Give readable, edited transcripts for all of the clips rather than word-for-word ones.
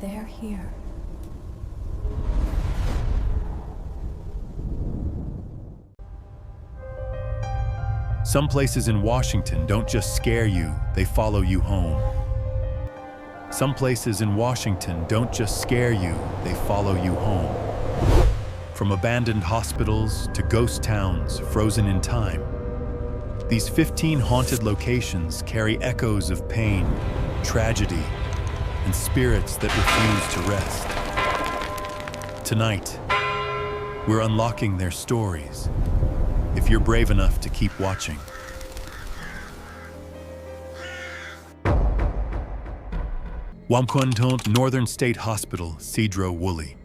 They're here. Some places in Washington don't just scare you, they follow you home. Some places in Washington don't just scare you, they follow you home. From abandoned hospitals to ghost towns frozen in time, these 15 haunted locations carry echoes of pain, tragedy, and spirits that refuse to rest. Tonight, we're unlocking their stories, if you're brave enough to keep watching. Wamkwantont Northern State Hospital, Cedro Woolley.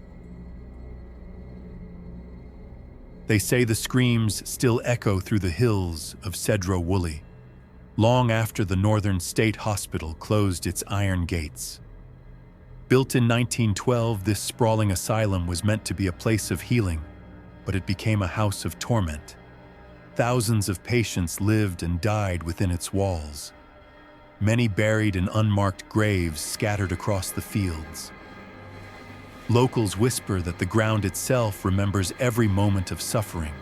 They say the screams still echo through the hills of Cedro Woolley, long after the Northern State Hospital closed its iron gates. Built in 1912, this sprawling asylum was meant to be a place of healing, but it became a house of torment. Thousands of patients lived and died within its walls, many buried in unmarked graves scattered across the fields. Locals whisper that the ground itself remembers every moment of suffering.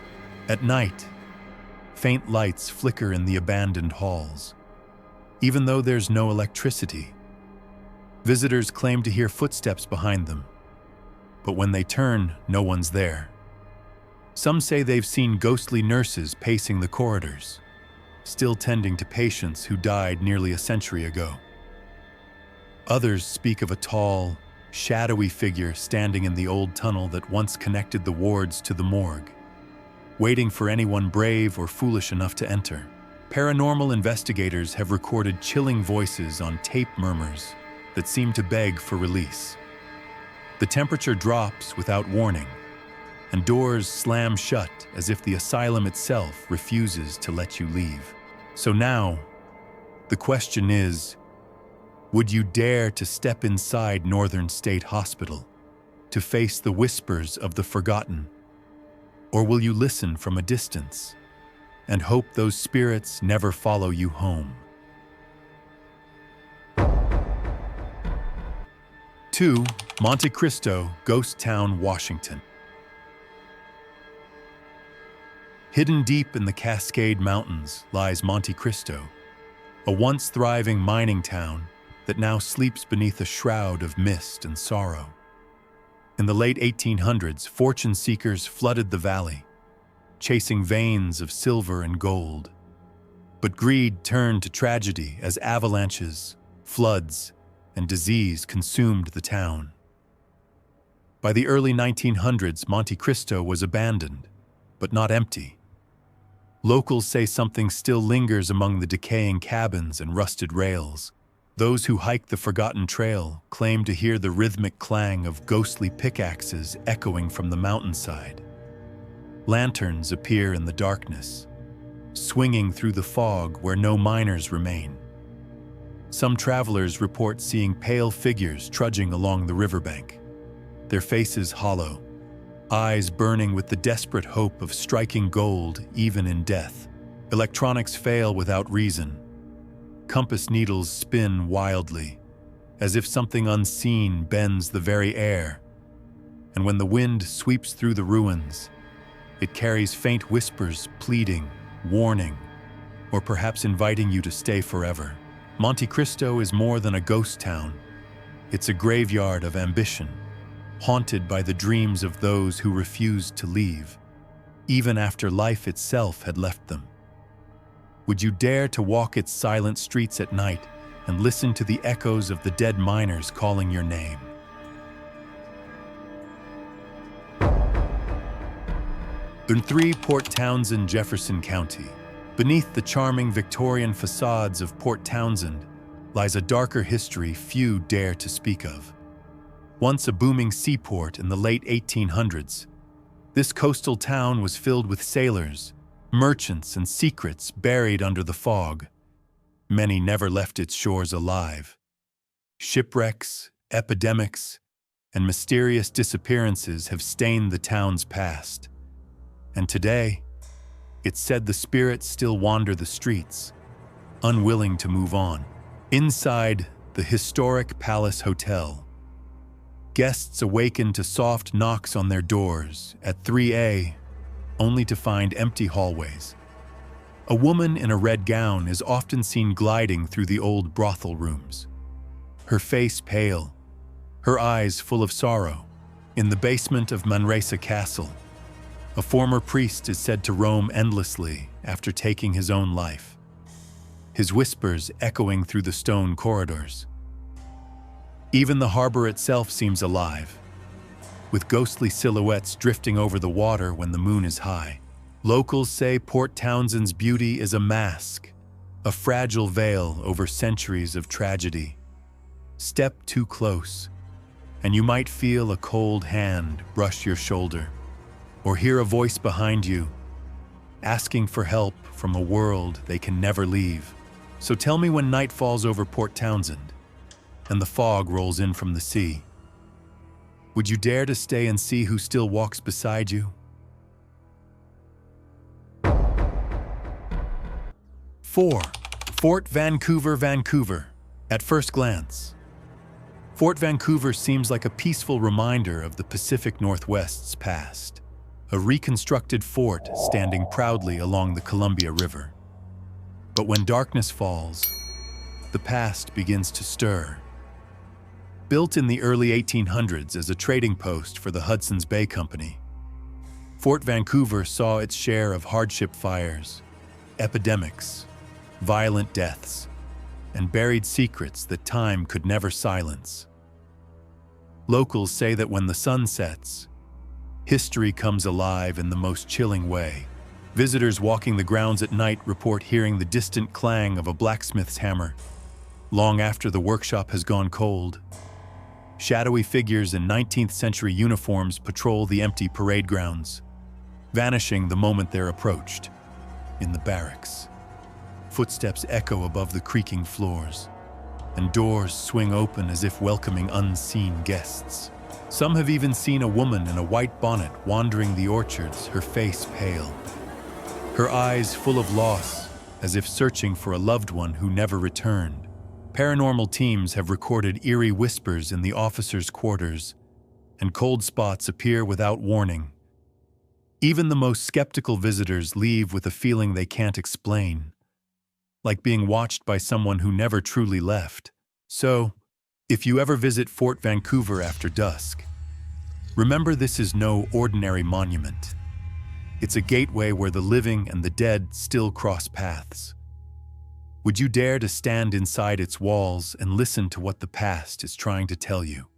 At night, faint lights flicker in the abandoned halls. Even though there's no electricity, visitors claim to hear footsteps behind them. But when they turn, no one's there. Some say they've seen ghostly nurses pacing the corridors, still tending to patients who died nearly a century ago. Others speak of a tall, shadowy figure standing in the old tunnel that once connected the wards to the morgue, waiting for anyone brave or foolish enough to enter. Paranormal investigators have recorded chilling voices on tape murmurs that seem to beg for release. The temperature drops without warning, and doors slam shut as if the asylum itself refuses to let you leave. So now, the question is, would you dare to step inside Northern State Hospital to face the whispers of the forgotten? Or will you listen from a distance and hope those spirits never follow you home? 2. Monte Cristo, Ghost Town, Washington. Hidden deep in the Cascade Mountains lies Monte Cristo, a once thriving mining town that now sleeps beneath a shroud of mist and sorrow. In the late 1800s, fortune seekers flooded the valley, chasing veins of silver and gold. But greed turned to tragedy as avalanches, floods, and disease consumed the town. By the early 1900s, Monte Cristo was abandoned, but not empty. Locals say something still lingers among the decaying cabins and rusted rails. Those who hike the forgotten trail claim to hear the rhythmic clang of ghostly pickaxes echoing from the mountainside. Lanterns appear in the darkness, swinging through the fog where no miners remain. Some travelers report seeing pale figures trudging along the riverbank, their faces hollow, eyes burning with the desperate hope of striking gold even in death. Electronics fail without reason. Compass needles spin wildly, as if something unseen bends the very air. And when the wind sweeps through the ruins, it carries faint whispers pleading, warning, or perhaps inviting you to stay forever. Monte Cristo is more than a ghost town. It's a graveyard of ambition, haunted by the dreams of those who refused to leave, even after life itself had left them. Would you dare to walk its silent streets at night and listen to the echoes of the dead miners calling your name? In 3. Port Townsend, Jefferson County. Beneath the charming Victorian facades of Port Townsend lies a darker history few dare to speak of. Once a booming seaport in the late 1800s, this coastal town was filled with sailors, merchants, and secrets buried under the fog. Many never left its shores alive. Shipwrecks, epidemics, and mysterious disappearances have stained the town's past. And today, it's said the spirits still wander the streets, unwilling to move on. Inside the historic Palace Hotel, Guests awaken to soft knocks on their doors at 3 a.m., only to find empty hallways. A woman in a red gown is often seen gliding through the old brothel rooms, her face pale, her eyes full of sorrow. In the basement of Manresa Castle, a former priest is said to roam endlessly after taking his own life, his whispers echoing through the stone corridors. Even the harbor itself seems alive, with ghostly silhouettes drifting over the water when the moon is high. Locals say Port Townsend's beauty is a mask, a fragile veil over centuries of tragedy. Step too close, and you might feel a cold hand brush your shoulder, or hear a voice behind you, asking for help from a world they can never leave. So tell me, when night falls over Port Townsend, and the fog rolls in from the sea, would you dare to stay and see who still walks beside you? 4. Fort Vancouver, Vancouver. At first glance, Fort Vancouver seems like a peaceful reminder of the Pacific Northwest's past, a reconstructed fort standing proudly along the Columbia River. But when darkness falls, the past begins to stir. Built in the early 1800s as a trading post for the Hudson's Bay Company, Fort Vancouver saw its share of hardship fires, epidemics, violent deaths, and buried secrets that time could never silence. Locals say that when the sun sets, history comes alive in the most chilling way. Visitors walking the grounds at night report hearing the distant clang of a blacksmith's hammer, long after the workshop has gone cold. Shadowy figures in 19th century uniforms patrol the empty parade grounds, vanishing the moment they're approached. In the barracks, footsteps echo above the creaking floors, and doors swing open as if welcoming unseen guests. Some have even seen a woman in a white bonnet wandering the orchards, her face pale, her eyes full of loss, as if searching for a loved one who never returned. Paranormal teams have recorded eerie whispers in the officers' quarters, and cold spots appear without warning. Even the most skeptical visitors leave with a feeling they can't explain, like being watched by someone who never truly left. So, if you ever visit Fort Vancouver after dusk, remember this is no ordinary monument. It's a gateway where the living and the dead still cross paths. Would you dare to stand inside its walls and listen to what the past is trying to tell you?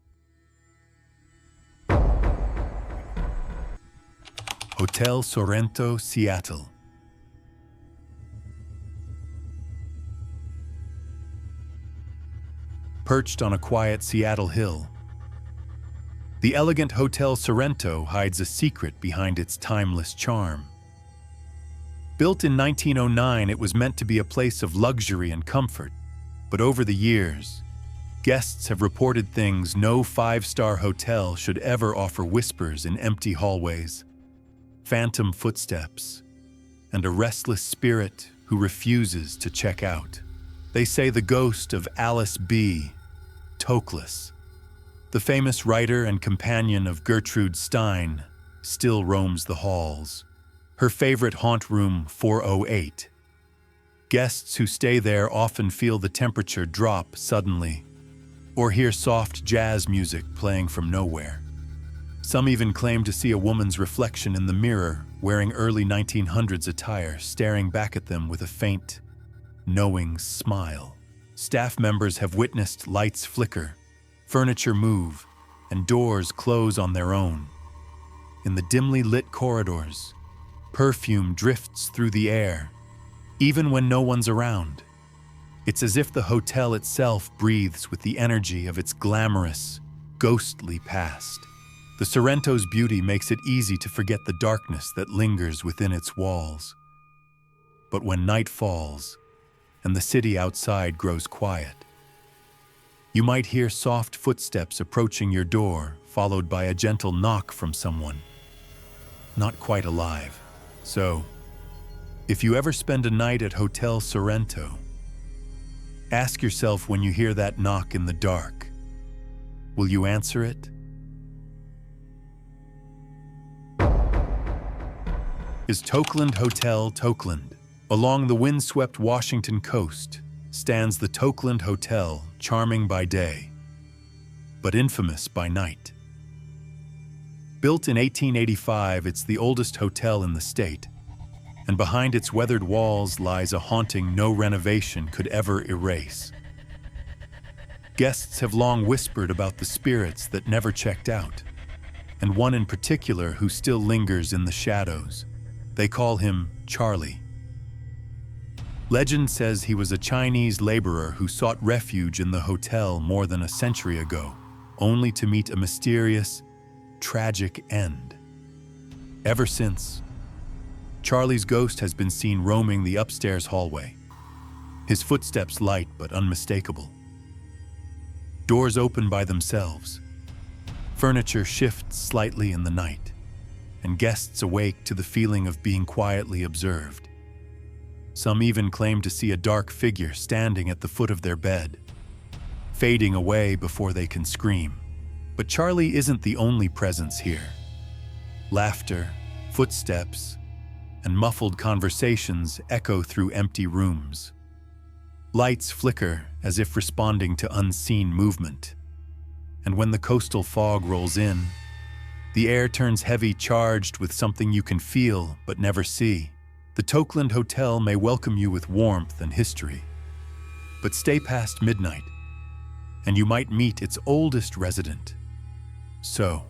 Hotel Sorrento, Seattle. Perched on a quiet Seattle hill, the elegant Hotel Sorrento hides a secret behind its timeless charm. Built in 1909, it was meant to be a place of luxury and comfort, but over the years, guests have reported things no five-star hotel should ever offer: whispers in empty hallways, phantom footsteps, and a restless spirit who refuses to check out. They say the ghost of Alice B. Toklas, the famous writer and companion of Gertrude Stein, still roams the halls. Her favorite haunt room, 408. Guests who stay there often feel the temperature drop suddenly, or hear soft jazz music playing from nowhere. Some even claim to see a woman's reflection in the mirror, wearing early 1900s attire, staring back at them with a faint, knowing smile. Staff members have witnessed lights flicker, furniture move, and doors close on their own. In the dimly lit corridors, perfume drifts through the air, even when no one's around. It's as if the hotel itself breathes with the energy of its glamorous, ghostly past. The Sorrento's beauty makes it easy to forget the darkness that lingers within its walls. But when night falls, and the city outside grows quiet, you might hear soft footsteps approaching your door, followed by a gentle knock from someone not quite alive. So, if you ever spend a night at Hotel Sorrento, ask yourself when you hear that knock in the dark, will you answer it? is Tokeland Hotel, Tokeland. Along the windswept Washington coast stands the Tokeland Hotel, charming by day, but infamous by night. Built in 1885, it's the oldest hotel in the state, and behind its weathered walls lies a haunting no renovation could ever erase. Guests have long whispered about the spirits that never checked out, and one in particular who still lingers in the shadows. They call him Charlie. Legend says he was a Chinese laborer who sought refuge in the hotel more than a century ago, only to meet a mysterious, tragic end. Ever since, Charlie's ghost has been seen roaming the upstairs hallway, his footsteps light but unmistakable. Doors open by themselves, furniture shifts slightly in the night, and guests awake to the feeling of being quietly observed. Some even claim to see a dark figure standing at the foot of their bed, fading away before they can scream. But Charlie isn't the only presence here. Laughter, footsteps, and muffled conversations echo through empty rooms. Lights flicker as if responding to unseen movement. And when the coastal fog rolls in, the air turns heavy, charged with something you can feel but never see. The Tokeland Hotel may welcome you with warmth and history, but stay past midnight, and you might meet its oldest resident. So,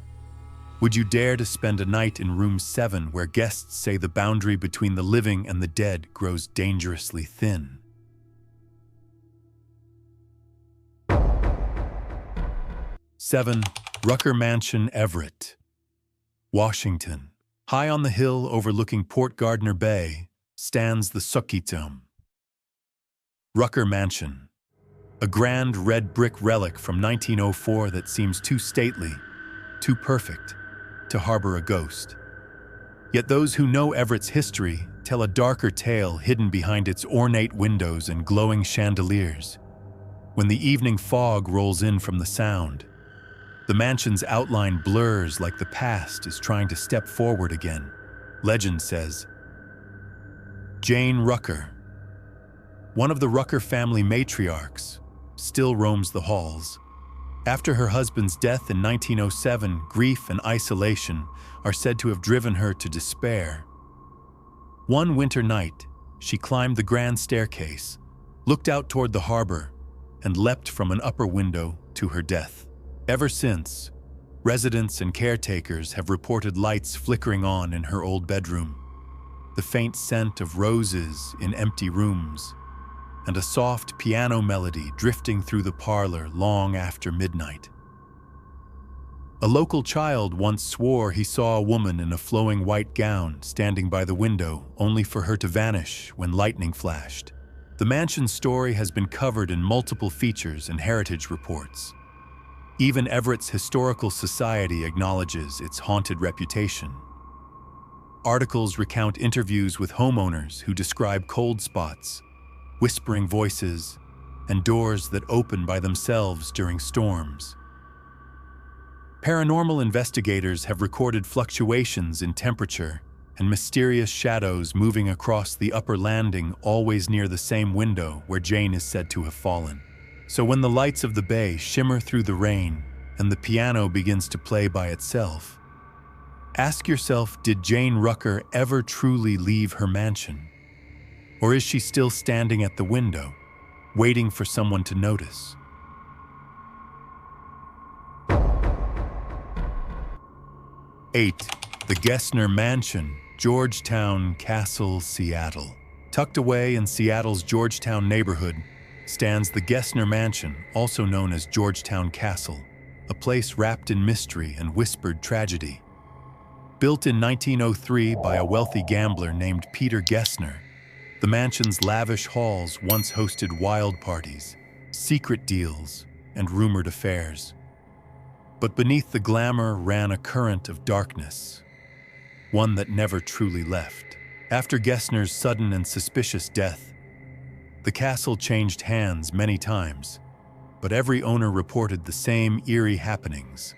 would you dare to spend a night in room 7 where guests say the boundary between the living and the dead grows dangerously thin? Seven, Rucker Mansion, Everett, Washington. High on the hill overlooking Port Gardner Bay stands the Sukitum. Rucker Mansion, a grand red brick relic from 1904 that seems too stately, too perfect, to harbor a ghost. Yet those who know Everett's history tell a darker tale hidden behind its ornate windows and glowing chandeliers. When the evening fog rolls in from the sound, the mansion's outline blurs like the past is trying to step forward again. Legend says, Jane Rucker, one of the Rucker family matriarchs, still roams the halls. After her husband's death in 1907, grief and isolation are said to have driven her to despair. One winter night, she climbed the grand staircase, looked out toward the harbor, and leapt from an upper window to her death. Ever since, residents and caretakers have reported lights flickering on in her old bedroom, the faint scent of roses in empty rooms, and a soft piano melody drifting through the parlor long after midnight. A local child once swore he saw a woman in a flowing white gown standing by the window only for her to vanish when lightning flashed. The mansion's story has been covered in multiple features and heritage reports. Even Everett's Historical Society acknowledges its haunted reputation. Articles recount interviews with homeowners who describe cold spots, whispering voices, and doors that open by themselves during storms. Paranormal investigators have recorded fluctuations in temperature and mysterious shadows moving across the upper landing, always near the same window where Jane is said to have fallen. So when the lights of the bay shimmer through the rain and the piano begins to play by itself, ask yourself, did Jane Rucker ever truly leave her mansion? Or is she still standing at the window, waiting for someone to notice? Eight, the Gessner Mansion, Georgetown Castle, Seattle. Tucked away in Seattle's Georgetown neighborhood stands the Gessner Mansion, also known as Georgetown Castle, a place wrapped in mystery and whispered tragedy. Built in 1903 by a wealthy gambler named Peter Gessner, the mansion's lavish halls once hosted wild parties, secret deals, and rumored affairs. But beneath the glamour ran a current of darkness, one that never truly left. After Gessner's sudden and suspicious death, the castle changed hands many times, but every owner reported the same eerie happenings.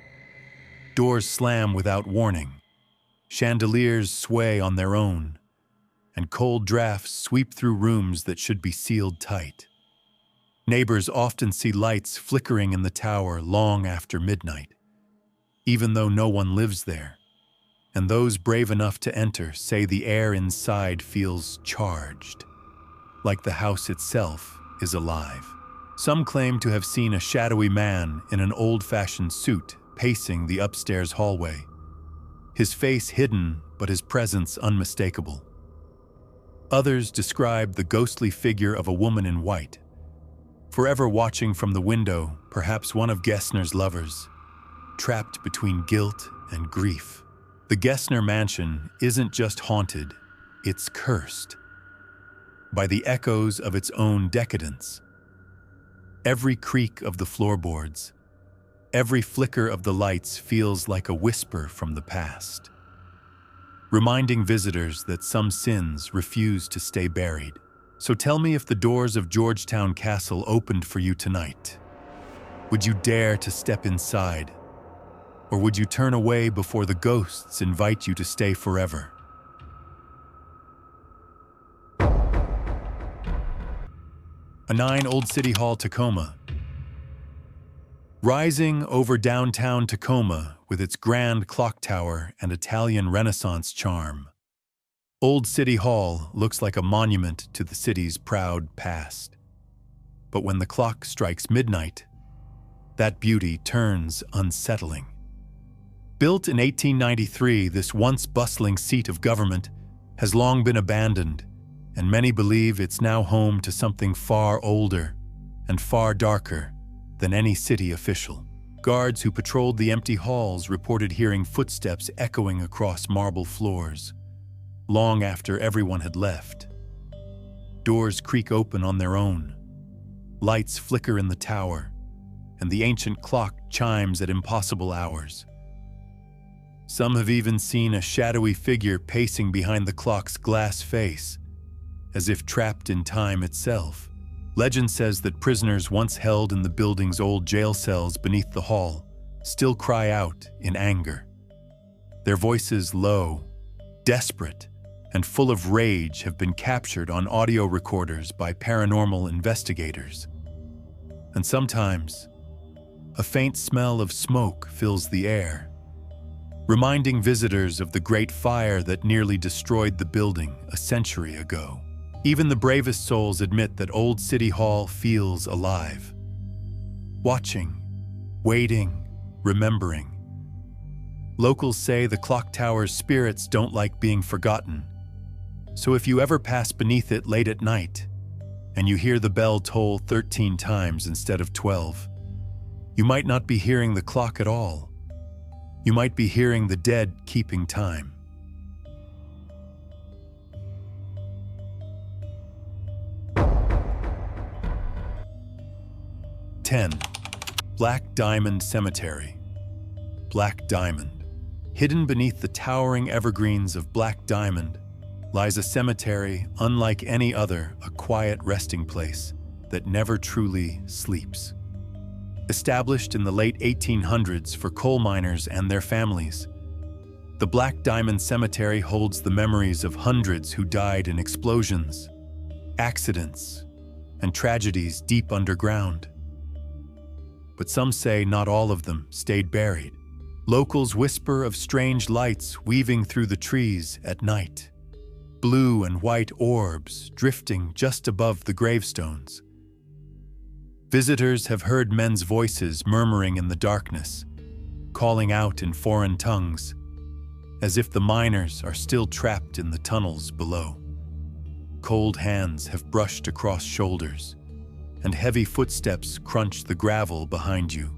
Doors slam without warning, Chandeliers sway on their own, and cold drafts sweep through rooms that should be sealed tight. Neighbors often see lights flickering in the tower long after midnight, even though no one lives there. And those brave enough to enter say the air inside feels charged, like the house itself is alive. Some claim to have seen a shadowy man in an old-fashioned suit pacing the upstairs hallway, his face hidden but his presence unmistakable. Others describe the ghostly figure of a woman in white, forever watching from the window, perhaps one of Gessner's lovers, trapped between guilt and grief. The Gessner mansion isn't just haunted, it's cursed by the echoes of its own decadence. Every creak of the floorboards, every flicker of the lights feels like a whisper from the past, reminding visitors that some sins refuse to stay buried. So tell me, if the doors of Georgetown Castle opened for you tonight, would you dare to step inside? Or would you turn away before the ghosts invite you to stay forever? A 9 Old City Hall, Tacoma. Rising over downtown Tacoma with its grand clock tower and Italian Renaissance charm, Old City Hall looks like a monument to the city's proud past. But when the clock strikes midnight, that beauty turns unsettling. Built in 1893, this once bustling seat of government has long been abandoned, and many believe it's now home to something far older and far darker than any city official. Guards who patrolled the empty halls reported hearing footsteps echoing across marble floors, long after everyone had left. Doors creak open on their own, lights flicker in the tower, and the ancient clock chimes at impossible hours. Some have even seen a shadowy figure pacing behind the clock's glass face, as if trapped in time itself. Legend says that prisoners once held in the building's old jail cells beneath the hall still cry out in anger. Their voices, low, desperate, and full of rage, have been captured on audio recorders by paranormal investigators. And sometimes, a faint smell of smoke fills the air, reminding visitors of the great fire that nearly destroyed the building a century ago. Even the bravest souls admit that Old City Hall feels alive. Watching, waiting, remembering. Locals say the clock tower's spirits don't like being forgotten. So if you ever pass beneath it late at night, and you hear the bell toll 13 times instead of 12, you might not be hearing the clock at all. You might be hearing the dead keeping time. Ten. Black Diamond Cemetery. Black Diamond. Hidden beneath the towering evergreens of Black Diamond lies a cemetery unlike any other, a quiet resting place that never truly sleeps. Established in the late 1800s for coal miners and their families, the Black Diamond Cemetery holds the memories of hundreds who died in explosions, accidents, and tragedies deep underground. But some say not all of them stayed buried. Locals whisper of strange lights weaving through the trees at night, blue and white orbs drifting just above the gravestones. Visitors have heard men's voices murmuring in the darkness, calling out in foreign tongues, as if the miners are still trapped in the tunnels below. Cold hands have brushed across shoulders, and heavy footsteps crunch the gravel behind you.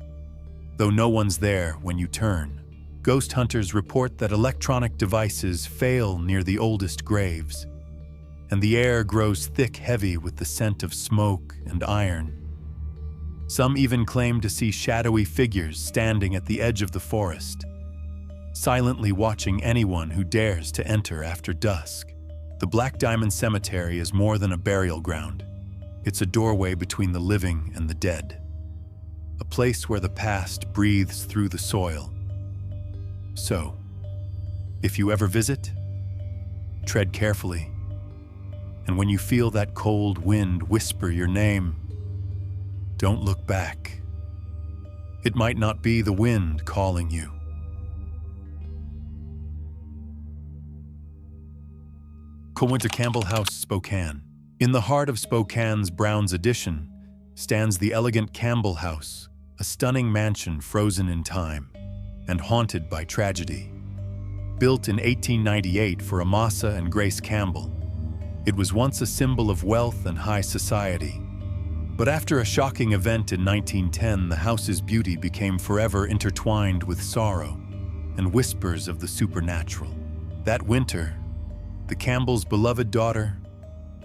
Though no one's there when you turn, ghost hunters report that electronic devices fail near the oldest graves, and the air grows thick, heavy with the scent of smoke and iron. Some even claim to see shadowy figures standing at the edge of the forest, silently watching anyone who dares to enter after dusk. The Black Diamond Cemetery is more than a burial ground. It's a doorway between the living and the dead, a place where the past breathes through the soil. So, If you ever visit, tread carefully. And when you feel that cold wind whisper your name, don't look back. It might not be the wind calling you. Cointer Campbell House, Spokane. In the heart of Spokane's Brown's Addition stands the elegant Campbell House, a stunning mansion frozen in time and haunted by tragedy. Built in 1898 for Amasa and Grace Campbell, it was once a symbol of wealth and high society. But after a shocking event in 1910, the house's beauty became forever intertwined with sorrow and whispers of the supernatural. That winter, the Campbells' beloved daughter,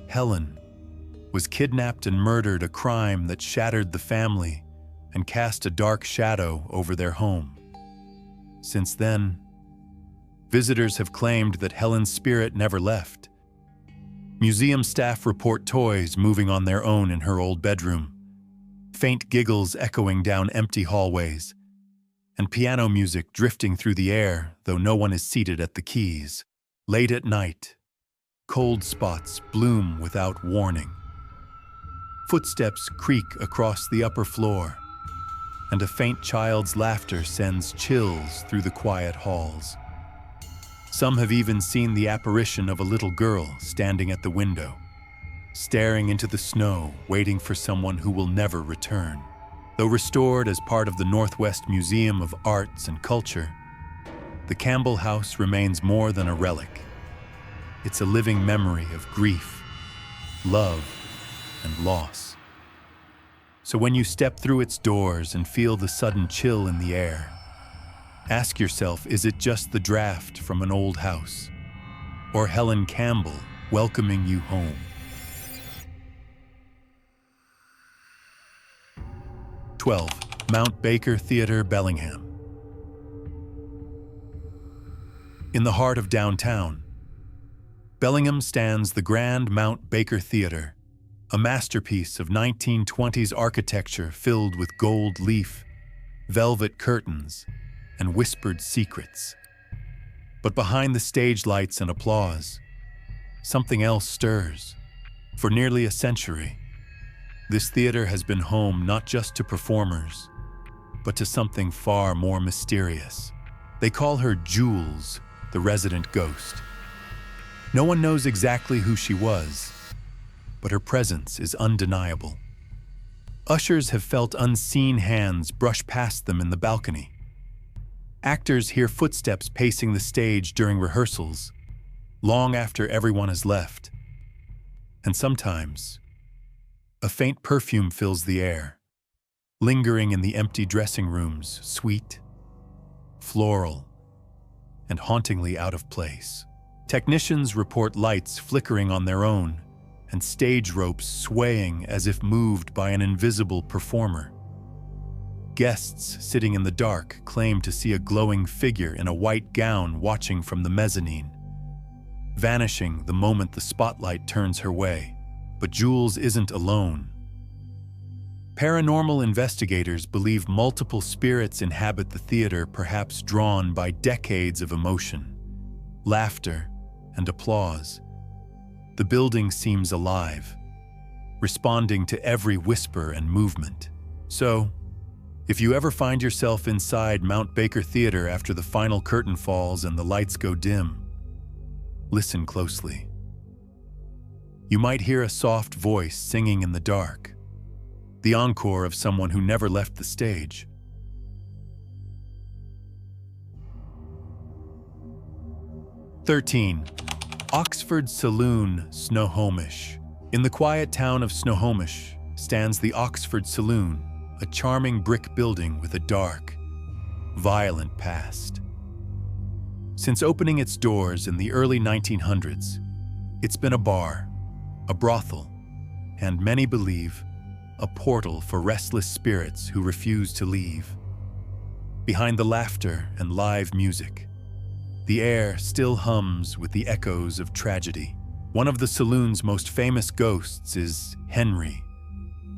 Helen, was kidnapped and murdered, a crime that shattered the family and cast a dark shadow over their home. Since then, visitors have claimed that Helen's spirit never left. Museum staff report toys moving on their own in her old bedroom, faint giggles echoing down empty hallways, and piano music drifting through the air, though no one is seated at the keys. Late at night, cold spots bloom without warning. Footsteps creak across the upper floor, and a faint child's laughter sends chills through the quiet halls. Some have even seen the apparition of a little girl standing at the window, staring into the snow, waiting for someone who will never return. Though restored as part of the Northwest Museum of Arts and Culture, the Campbell House remains more than a relic. It's a living memory of grief, love, and loss. So when you step through its doors and feel the sudden chill in the air, ask yourself, is it just the draft from an old house, or Helen Campbell welcoming you home? 12. Mount Baker Theatre, Bellingham. In the heart of downtown, Bellingham stands the Grand Mount Baker Theatre, a masterpiece of 1920s architecture filled with gold leaf, velvet curtains, and whispered secrets. But behind the stage lights and applause, something else stirs. For nearly a century, this theater has been home not just to performers, but to something far more mysterious. They call her Jules, the resident ghost. No one knows exactly who she was, but her presence is undeniable. Ushers have felt unseen hands brush past them in the balcony. Actors hear footsteps pacing the stage during rehearsals, long after everyone has left. And sometimes, a faint perfume fills the air, lingering in the empty dressing rooms, sweet, floral, and hauntingly out of place. Technicians report lights flickering on their own and stage ropes swaying as if moved by an invisible performer. Guests sitting in the dark claim to see a glowing figure in a white gown watching from the mezzanine, vanishing the moment the spotlight turns her way. But Jules isn't alone. Paranormal investigators believe multiple spirits inhabit the theater, perhaps drawn by decades of emotion, laughter, and applause. The building seems alive, responding to every whisper and movement. So, if you ever find yourself inside Mount Baker Theatre after the final curtain falls and the lights go dim, listen closely. You might hear a soft voice singing in the dark, the encore of someone who never left the stage. 13. Oxford Saloon, Snohomish. In the quiet town of Snohomish stands the Oxford Saloon, a charming brick building with a dark, violent past. Since opening its doors in the early 1900s, it's been a bar, a brothel, and many believe a portal for restless spirits who refuse to leave. Behind the laughter and live music, the air still hums with the echoes of tragedy. One of the saloon's most famous ghosts is Henry,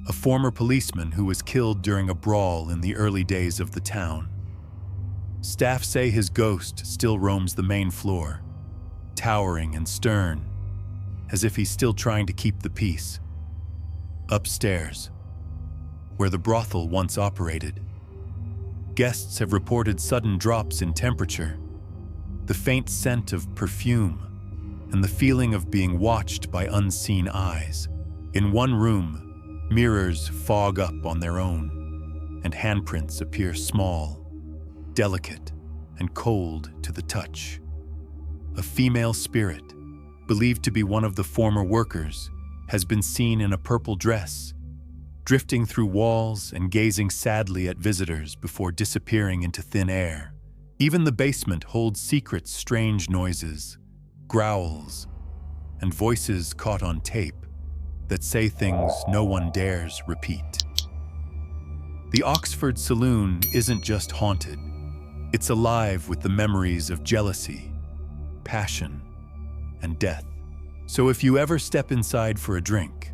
a former policeman who was killed during a brawl in the early days of the town. Staff say his ghost still roams the main floor, towering and stern, as if he's still trying to keep the peace. Upstairs, where the brothel once operated, guests have reported sudden drops in temperature, the faint scent of perfume, and the feeling of being watched by unseen eyes. In one room, mirrors fog up on their own, and handprints appear small, delicate, and cold to the touch. A female spirit, believed to be one of the former workers, has been seen in a purple dress, drifting through walls and gazing sadly at visitors before disappearing into thin air. Even the basement holds secret, strange noises, growls, and voices caught on tape that say things no one dares repeat. The Oxford Saloon isn't just haunted, it's alive with the memories of jealousy, passion, and death. So if you ever step inside for a drink,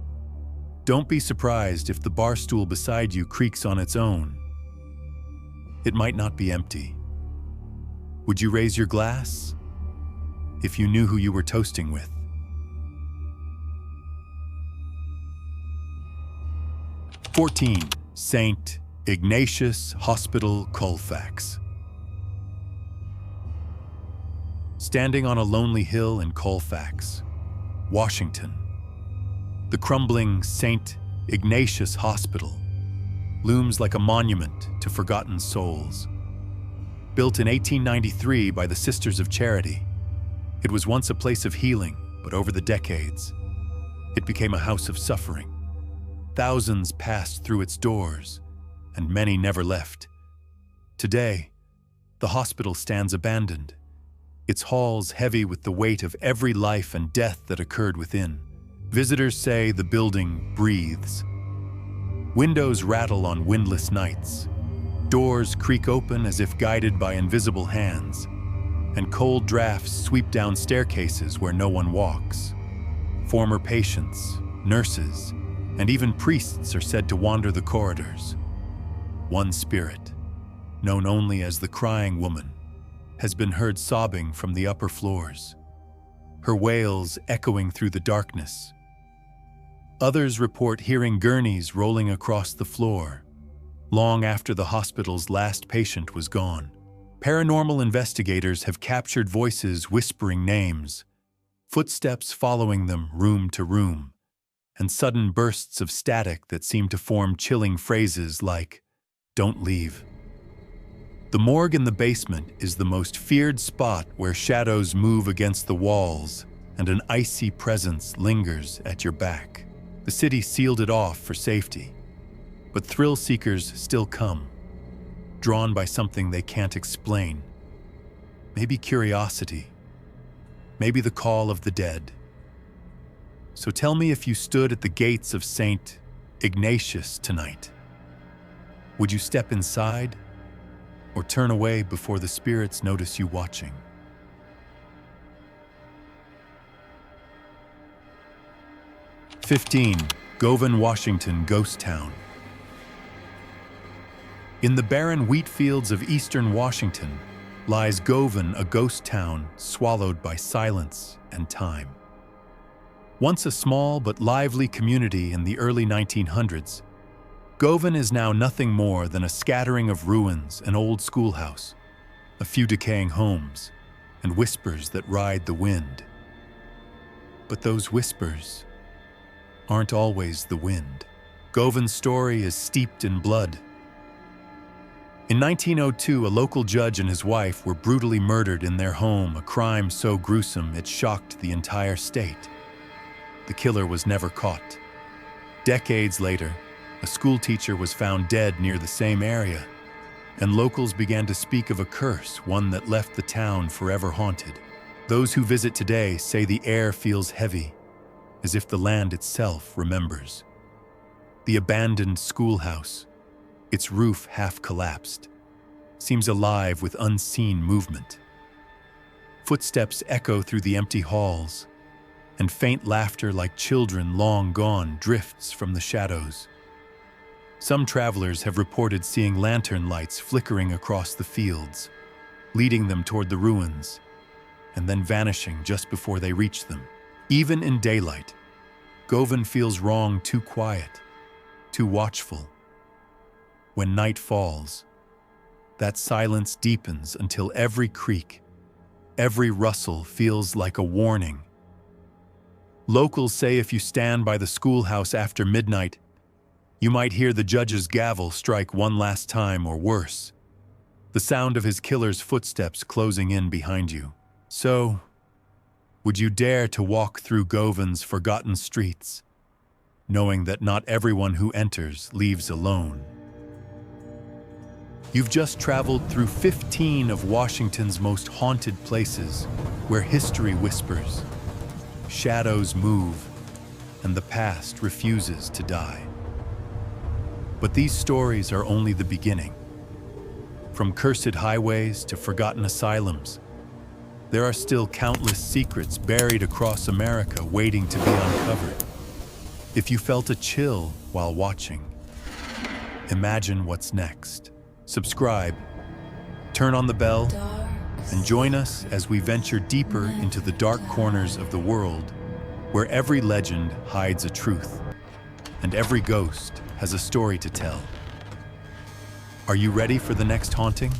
don't be surprised if the bar stool beside you creaks on its own. It might not be empty. Would you raise your glass if you knew who you were toasting with? "14. St. Ignatius Hospital, Colfax. Standing on a lonely hill in Colfax, Washington, the crumbling St. Ignatius Hospital looms like a monument to forgotten souls. Built in 1893 by the Sisters of Charity, it was once a place of healing, but over the decades, it became a house of suffering. Thousands passed through its doors, and many never left. Today, the hospital stands abandoned, its halls heavy with the weight of every life and death that occurred within. Visitors say the building breathes. Windows rattle on windless nights. Doors creak open as if guided by invisible hands, and cold drafts sweep down staircases where no one walks. Former patients, nurses, and even priests are said to wander the corridors. One spirit, known only as the Crying Woman, has been heard sobbing from the upper floors, her wails echoing through the darkness. Others report hearing gurneys rolling across the floor, long after the hospital's last patient was gone. Paranormal investigators have captured voices whispering names, footsteps following them room to room, and sudden bursts of static that seem to form chilling phrases like, "Don't leave." The morgue in the basement is the most feared spot where shadows move against the walls and an icy presence lingers at your back. The city sealed it off for safety, but thrill seekers still come, drawn by something they can't explain. Maybe curiosity, maybe the call of the dead. So tell me, if you stood at the gates of St. Ignatius tonight, would you step inside or turn away before the spirits notice you watching? "15. Govan, Washington Ghost Town. In the barren wheat fields of eastern Washington lies Govan, a ghost town swallowed by silence and time. Once a small but lively community in the early 1900s, Govan is now nothing more than a scattering of ruins, an old schoolhouse, a few decaying homes, and whispers that ride the wind. But those whispers aren't always the wind. Govan's story is steeped in blood. In 1902, a local judge and his wife were brutally murdered in their home, a crime so gruesome it shocked the entire state. The killer was never caught. Decades later, a schoolteacher was found dead near the same area, and locals began to speak of a curse, one that left the town forever haunted. Those who visit today say the air feels heavy, as if the land itself remembers. The abandoned schoolhouse, its roof half collapsed, seems alive with unseen movement. Footsteps echo through the empty halls, and faint laughter like children long gone drifts from the shadows. Some travelers have reported seeing lantern lights flickering across the fields, leading them toward the ruins, and then vanishing just before they reach them. Even in daylight, Govan feels wrong, too quiet, too watchful. When night falls, that silence deepens until every creak, every rustle feels like a warning. Locals say if you stand by the schoolhouse after midnight, you might hear the judge's gavel strike one last time, or worse, the sound of his killer's footsteps closing in behind you. So, would you dare to walk through Govan's forgotten streets, knowing that not everyone who enters leaves alone? You've just traveled through 15 of Washington's most haunted places, where history whispers, shadows move, and the past refuses to die. But these stories are only the beginning. From cursed highways to forgotten asylums, there are still countless secrets buried across America waiting to be uncovered. If you felt a chill while watching, imagine what's next. Subscribe, turn on the bell, and join us as we venture deeper into the dark corners of the world, where every legend hides a truth, and every ghost has a story to tell. Are you ready for the next haunting?